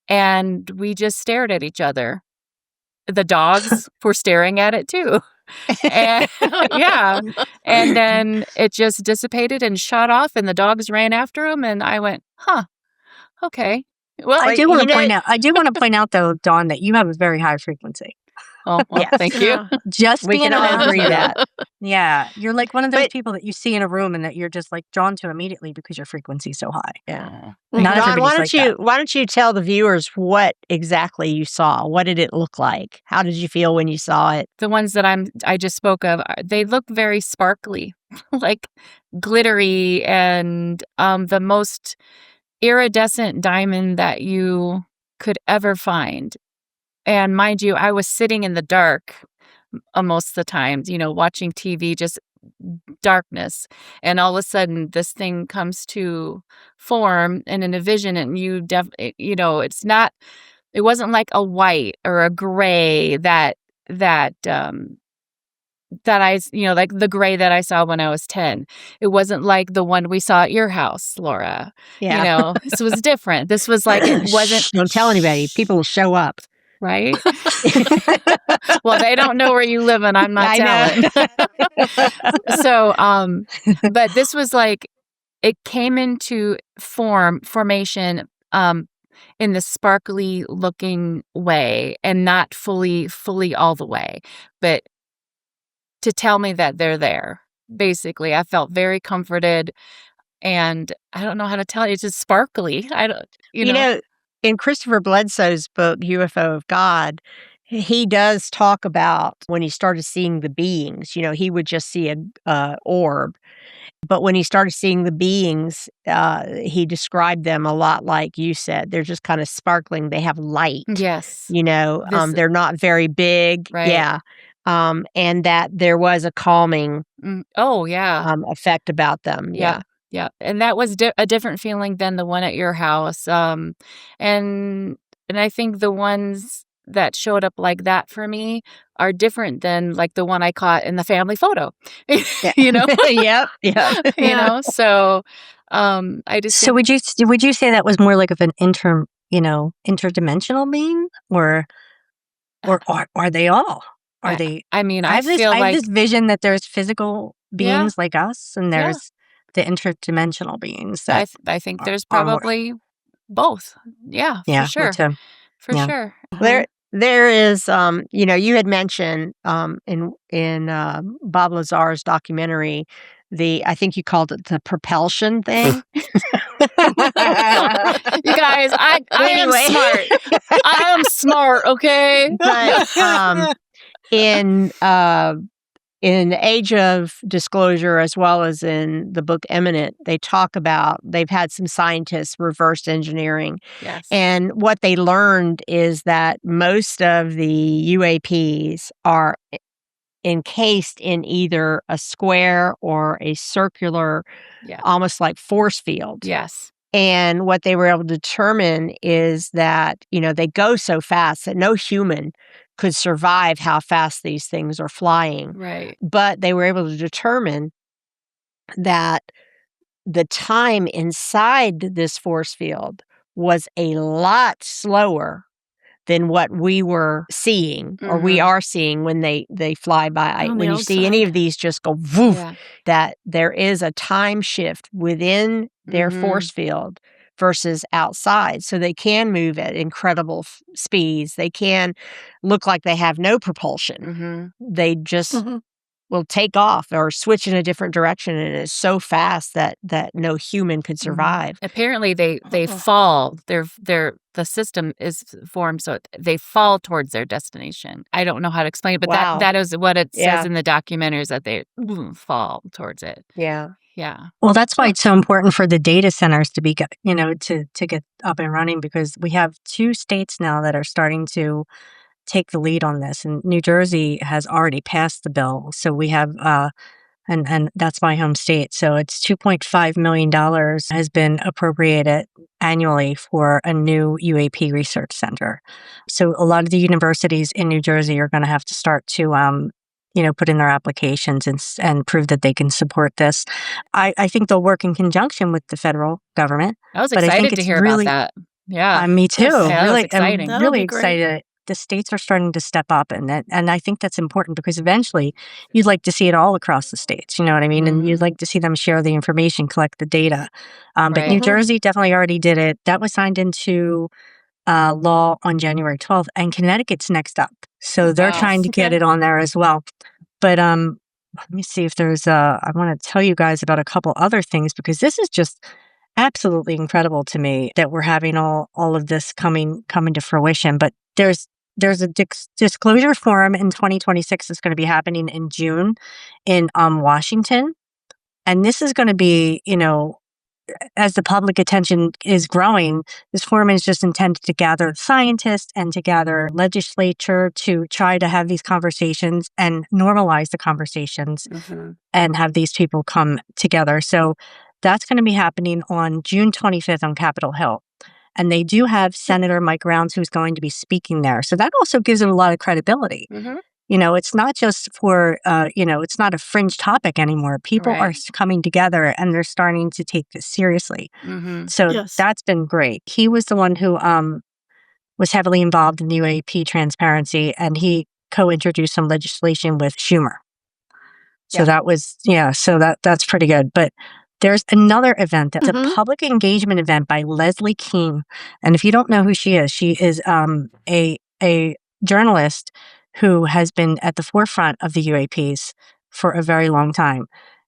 and we just stared at each other. The dogs were staring at it too. And, and then it just dissipated and shot off, and the dogs ran after him, and I went, okay. Well, I do want to point out though, Dawn, that you have a very high frequency. Oh, well, thank you. Just we can all agree that. Yeah, you're like one of those people that you see in a room and that you're just like drawn to immediately because your frequency is so high. Yeah. Not Dawn, everybody's why don't you tell the viewers what exactly you saw? What did it look like? How did you feel when you saw it? The ones that I just spoke of, they look very sparkly, like glittery, and the most iridescent diamond that you could ever find. And mind you, I was sitting in the dark most of the time, watching TV, just darkness. And all of a sudden, this thing comes to form and in a vision, and it wasn't like a white or a gray that I, like the gray that I saw when I was 10. It wasn't like the one we saw at your house, Laura. Yeah. This was different. This was like, it wasn't. Don't tell anybody. People will show up. right? Well, they don't know where you live, and I'm not telling. So, but this was like, it came into formation in the sparkly looking way, and not fully all the way, but to tell me that they're there. Basically, I felt very comforted, and I don't know how to tell you. It's just sparkly. I don't, You know, in Christopher Bledsoe's book, UFO of God, he does talk about when he started seeing the beings. You know, he would just see a orb. But when he started seeing the beings, he described them a lot like you said. They're just kind of sparkling. They have light. Yes. You know, they're not very big. Right. Yeah. And that there was a calming oh, yeah. Effect about them. Yeah. Yeah. And that was a different feeling than the one at your house. And I think the ones that showed up like that for me are different than like the one I caught in the family photo. You know? Yep. You know, so I just So would you say that was more like of an interdimensional being, or are they all? Are they? I mean, I have this vision that there's physical beings like us, and there's the interdimensional beings. That I think there's probably both. Yeah, for sure. Me too. For sure. There is, you know, you had mentioned in Bob Lazar's documentary, I think you called it the propulsion thing. You guys, I am smart. I am smart, okay? But in Age of Disclosure, as well as in the book Eminent, they talk about, they've had some scientists reverse engineering. Yes. And what they learned is that most of the UAPs are encased in either a square or a circular, almost like force field. Yes. And what they were able to determine is that, you know, they go so fast that no human could survive how fast these things are flying. Right. But they were able to determine that the time inside this force field was a lot slower than what we were seeing or we are seeing when they fly by. When you see any of these just go woof, that there is a time shift within their force field versus outside. So they can move at incredible speeds. They can look like they have no propulsion. They just will take off or switch in a different direction, and it's so fast that no human could survive. Apparently they fall. The system is formed so they fall towards their destination. I don't know how to explain it, but that is what it says in the documentaries, that they fall towards it. Yeah. Well, that's why it's so important for the data centers to be, to get up and running, because we have 2 states now that are starting to take the lead on this, and New Jersey has already passed the bill. So we have, and that's my home state. So it's $2.5 million has been appropriated annually for a new UAP research center. So a lot of the universities in New Jersey are going to have to start to, put in their applications and prove that they can support this. I think they'll work in conjunction with the federal government. I was excited to hear about that. Yeah. Me too. Really exciting. I'm really excited. The states are starting to step up, and I think that's important, because eventually you'd like to see it all across the states, you know what I mean? And you'd like to see them share the information, collect the data. But New Jersey definitely already did it. That was signed into law on January 12th, and Connecticut's next up. So they're trying to get it on there as well. But let me see if there's I want to tell you guys about a couple other things, because this is just absolutely incredible to me that we're having all of this coming to fruition. But there's a disclosure forum in 2026 that's going to be happening in June in Washington. And this is going to be, as the public attention is growing, this forum is just intended to gather scientists and to gather legislature to try to have these conversations and normalize the conversations and have these people come together. So that's going to be happening on June 25th on Capitol Hill. And they do have Senator Mike Rounds who's going to be speaking there. So that also gives them a lot of credibility. It's not just for, it's not a fringe topic anymore. People are coming together and they're starting to take this seriously. So that's been great. He was the one who was heavily involved in the UAP transparency, and he co-introduced some legislation with Schumer. So that was, so that's pretty good. But there's another event that's a public engagement event by Leslie Kean. And if you don't know who she is a journalist who has been at the forefront of the UAPs for a very long time.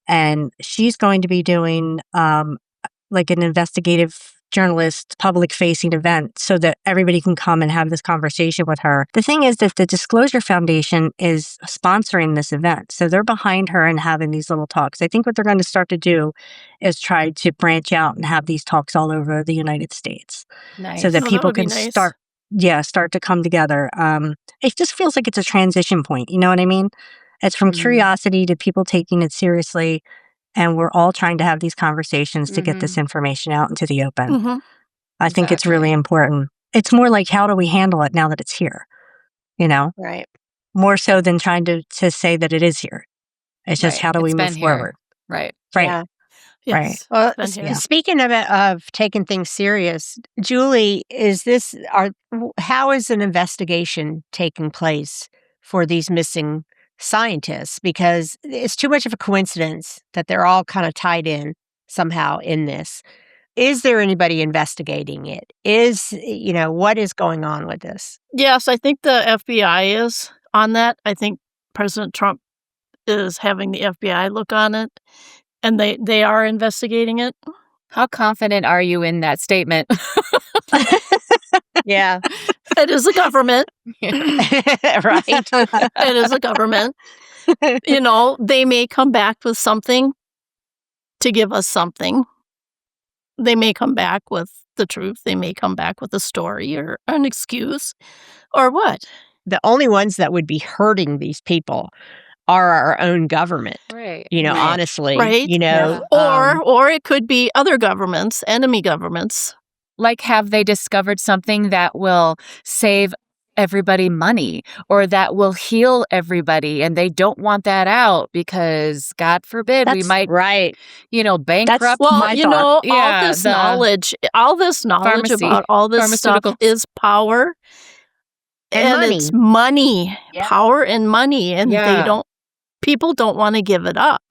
And she's going to be doing like an investigative journalist, public-facing event so that everybody can come and have this conversation with her. The thing is that the Disclosure Foundation is sponsoring this event. So they're behind her and having these little talks. I think what they're going to start to do is try to branch out and have these talks all over the United States. Nice. So that people can nice. start to come together. It just feels like it's a transition point. You know what I mean? It's from curiosity to people taking it seriously. And we're all trying to have these conversations to get this information out into the open. I think it's really important. It's more like, how do we handle it now that it's here? You know? Right. More so than trying to say that it is here. It's just, how do we move forward? Right. Right. Yeah. Yes. Well, speaking of taking things serious, Julie, how is an investigation taking place for these missing scientists? Because it's too much of a coincidence that they're all kind of tied in somehow in this. Is there anybody investigating it? What is going on with this? Yes, I think the FBI is on that. I think President Trump is having the FBI look on it, and they are investigating it. How confident are you in that statement? Yeah. It is a government. Right. It is a government. They may come back with something to give us something. They may come back with the truth. They may come back with a story or an excuse or what. The only ones that would be hurting these people are our own government. Right. Honestly. Right. Or it could be other governments, enemy governments. Like, have they discovered something that will save everybody money or that will heal everybody, and they don't want that out because, God forbid, we might, bankrupt. All this knowledge about all this stuff is power and money. It's money, power and money, and people don't want to give it up.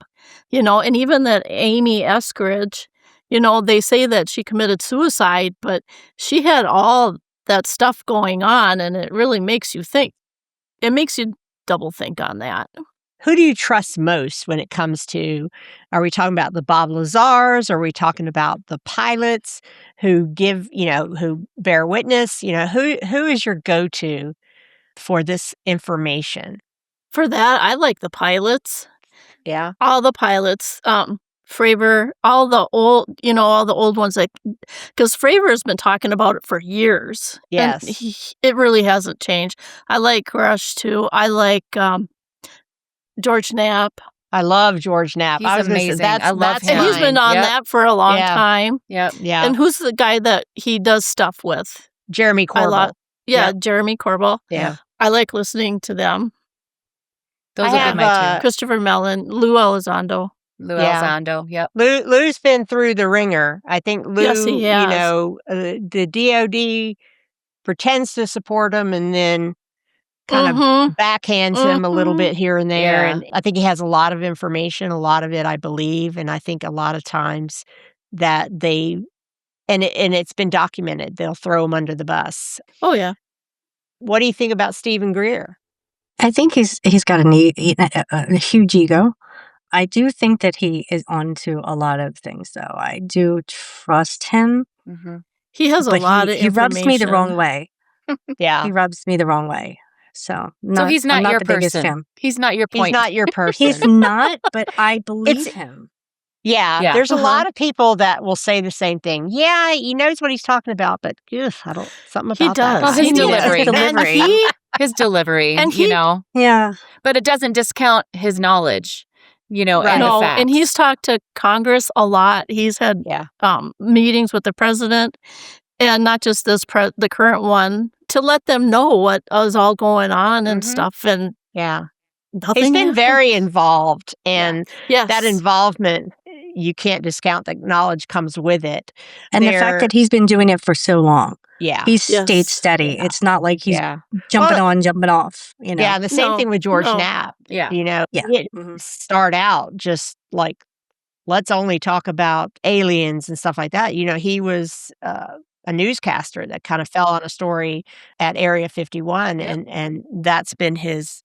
And even that Amy Eskridge. They say that she committed suicide, but she had all that stuff going on, and it really makes you think. It makes you double think on that. Who do you trust most when it comes to, are we talking about the Bob Lazars? Are we talking about the pilots who who bear witness? Who is your go-to for this information? For that, I like the pilots. Yeah. All the pilots. Fravor, all the old ones, because Fravor has been talking about it for years. Yes. And it really hasn't changed. I like Grusch too. I like George Knapp. I love George Knapp. He's amazing. I love him. And he's been on that for a long time. Yep. Yeah. And who's the guy that he does stuff with? Jeremy Corbell. Jeremy Corbell. Yeah. I like listening to them. Those are my two. Christopher Mellon, Lou Elizondo. Lou Elizondo, yep. Lou's been through the ringer. I think Lou, yes, he has. The DOD pretends to support him and then kind of backhands him a little bit here and there. Yeah. And I think he has a lot of information, a lot of it I believe. And I think a lot of times that it's been documented, they'll throw him under the bus. Oh, yeah. What do you think about Stephen Greer? I think he's got a huge ego. I do think that he is onto a lot of things, though. I do trust him. Mm-hmm. He has a lot of information. He rubs me the wrong way. Yeah. He rubs me the wrong way. So he's not your the biggest fan. person. He's not your point. He's not your person. He's not, but I believe him. Yeah, there's a lot of people that will say the same thing. Yeah, he knows what he's talking about, but something about he does. that. Well, his delivery. His delivery, and Yeah. But it doesn't discount his knowledge, and the facts. And he's talked to Congress a lot. He's had meetings with the president, and not just the current one, to let them know what is all going on and stuff. And he's been very involved, and that involvement, you can't discount that knowledge comes with it. And the fact that he's been doing it for so long. Yeah. He's stayed steady. Yeah. It's not like he's Yeah. jumping on, jumping off, you know. Yeah, the same thing with George No. Knapp. Yeah. You know, Yeah. he didn't start out just like, let's only talk about aliens and stuff like that. You know, he was a newscaster that kind of fell on a story at Area 51, and that's been his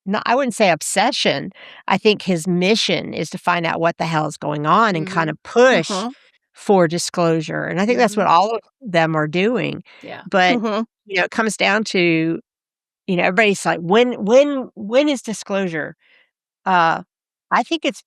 no, I wouldn't say obsession. I think his mission is to find out what the hell is going on and kind of push for disclosure. And I think that's what all of them are doing. Yeah. But you know, it comes down to, you know, everybody's like, when is disclosure? I think it's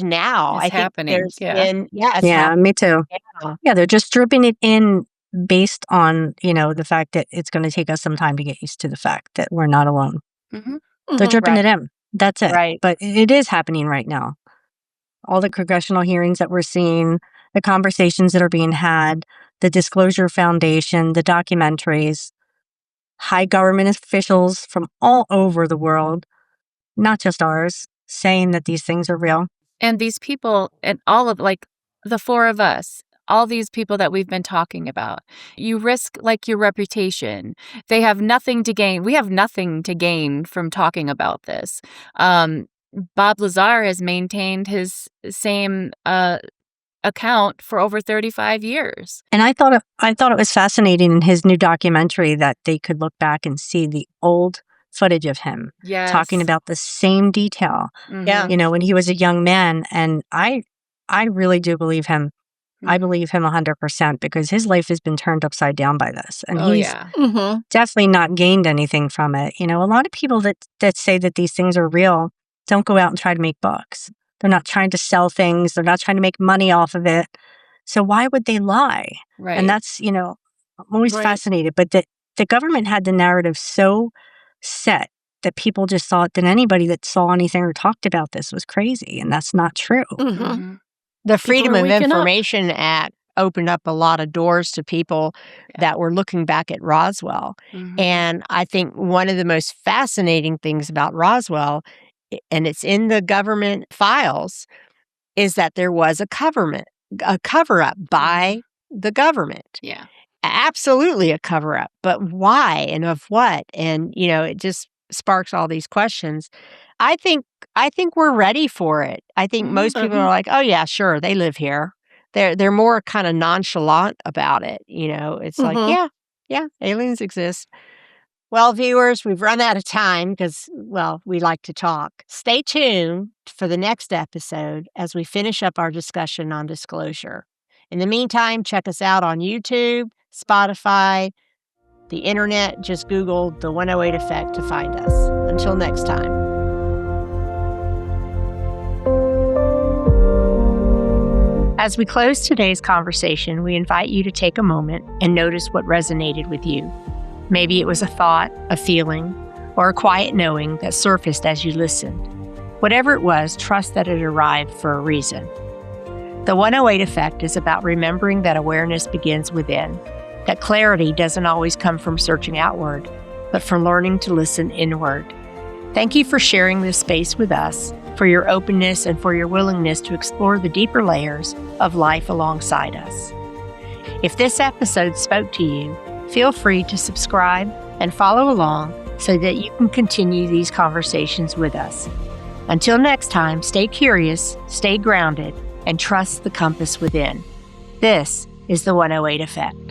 now. It's I think happening. there's been it's Yeah, happening me too. now. Yeah, they're just dripping it in based on, you know, the fact that it's going to take us some time to get used to the fact that we're not alone. They're dripping it in. That's it. Right. But it is happening right now. All the congressional hearings that we're seeing, the conversations that are being had, the Disclosure Foundation, the documentaries, high government officials from all over the world, not just ours, saying that these things are real. And these people, and all of like the four of us, all these people that we've been talking about, you risk like your reputation. They have nothing to gain. We have nothing to gain from talking about this. Bob Lazar has maintained his same account for over 35 years. And I thought it was fascinating in his new documentary that they could look back and see the old footage of him talking about the same detail. Yeah. You know, when he was a young man. And I really do believe him. I believe him 100% because his life has been turned upside down by this. And he's definitely not gained anything from it. You know, a lot of people that say that these things are real don't go out and try to make bucks. They're not trying to sell things. They're not trying to make money off of it. So why would they lie? Right. And that's, you know, I'm always fascinated. But the government had the narrative so set that people just thought that anybody that saw anything or talked about this was crazy. And that's not true. The Freedom of waking up. Information Act opened up a lot of doors to people that were looking back at Roswell. And I think one of the most fascinating things about Roswell, and it's in the government files, is that there was a cover-up by the government. Yeah. Absolutely a cover-up. But why and of what? And, you know, it just sparks all these questions. I think we're ready for it. I think most people are like, oh yeah, sure, they live here. They're more kind of nonchalant about it. You know, it's like, yeah, aliens exist. Well, viewers, we've run out of time because, well, we like to talk. Stay tuned for the next episode as we finish up our discussion on disclosure. In the meantime, check us out on YouTube, Spotify, the internet. Just Google the 108 Effect to find us. Until next time. As we close today's conversation, we invite you to take a moment and notice what resonated with you. Maybe it was a thought, a feeling, or a quiet knowing that surfaced as you listened. Whatever it was, trust that it arrived for a reason. The 108 Effect is about remembering that awareness begins within, that clarity doesn't always come from searching outward, but from learning to listen inward. Thank you for sharing this space with us, for your openness and for your willingness to explore the deeper layers of life alongside us. If this episode spoke to you, feel free to subscribe and follow along so that you can continue these conversations with us. Until next time, stay curious, stay grounded, and trust the compass within. This is the 108 Effect.